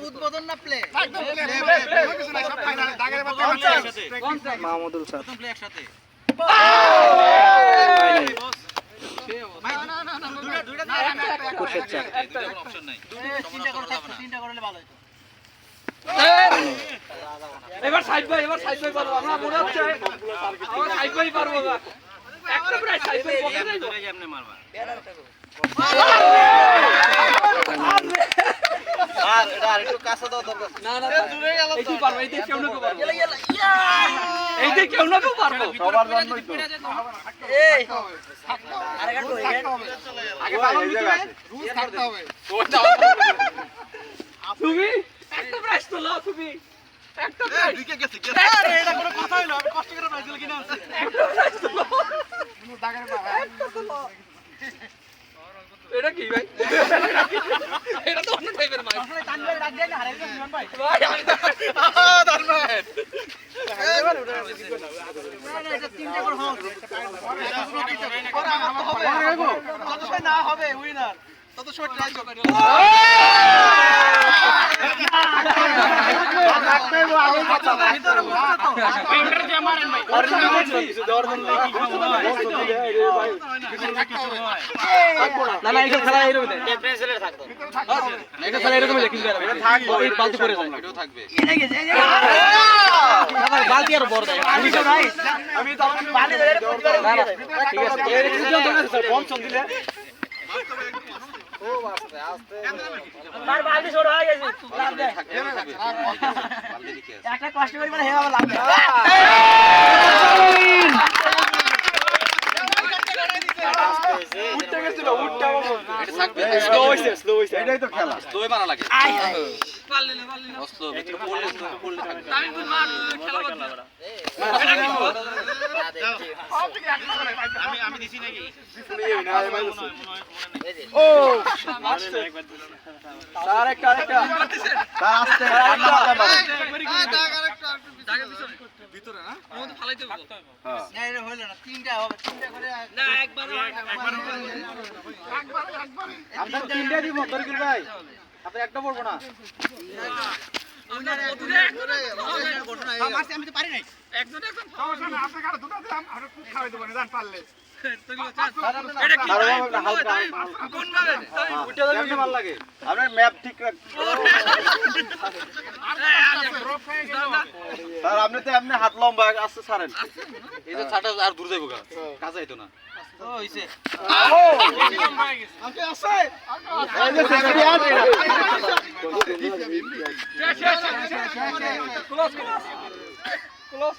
উদ্বোধন না play Mahmudul sir play একসাথে এবার সাইড ভাই পারবো আমরা মনে হচ্ছে আমরা সাইড ভাই পারবো না একটা প্রায় সাইড ভাই বকে যাইবো ধরে যেমনে মারবা আর এটা আরেকটু কাছে দাও দরকার না দূরে গেল তো পারবো এইটা কেউ না কেউ পারবো এইটা কেউ না কেউ পারবো সবার জন্যই তো এই আরে কাটো আগে ভালো রুল থাকতে হবে তুমি একটা প্রাইস তো লাও তুমি একটা প্রাইস ঢুকে গেছে আরে এটা কোনো কথা হইলো আমি কষ্ট করে প্রাইস কিনে আনছি একটা প্রাইস তো লাও দাগের বাবা একটা তো লাও এটা কি ভাই এটা তো অন্য টাইপের মাছ আসলে টানবে ডাক দেন আরে জীবন ভাই ভাই ধর্মের এটা তিনটা করে হোক পরে আমার তো হবে যত সময় না হবে উইনার তত সময় ট্রাই করবে না এখানে খেলা এরকম দেয় প্রিন্সিপাল থাকতো এটা খেলা এরকম দেয় কিন্তু এটা থাকবে এই বালতি করে যায় এটাও থাকবে এনে গেছে বালতি আর বড় দেয় আমি তো বালি ধরে প্রতিবার ঠিক আছে এর কিছু তো বম চল দিলে মার বালি ছোট হয়ে গেছে লাভ দে বালতি লিখে আছে একটা কষ্ট করি মানে হেবা লাভ দে উঠতে গেছিল উঠতে এটা থাকবে স্লো হইছে এটাই তো খেলা স্লোই মারা লাগে আয় পারলে স্লো ভিতরে পড়লে থাকবে আমি তো মার খেলা বাদ আমি দিছি নাকি ও স্যার একটা তার আসতে রান্না মাথা মারে ভিতরে না আমাদের ফালাইতে হবে হ্যাঁ না এটা হইলো না তিনটা হবে তিনটা করে না একবার আমরা তিনটা দিব দরকার ভাই আপনি একটা পড়বো না আমি তো পারি নাই একজন কোন ভাবে উঠে যাবে ভালো লাগে আপনার ম্যাপ ঠিক রাখ স্যার আপনি তো এমনি হাত লম্বা আসতে ছাড়েন এই যে ছাটা আর দূর যাইবো কাছে আইতো না হইছে আপনি আছে এই যে second year close close close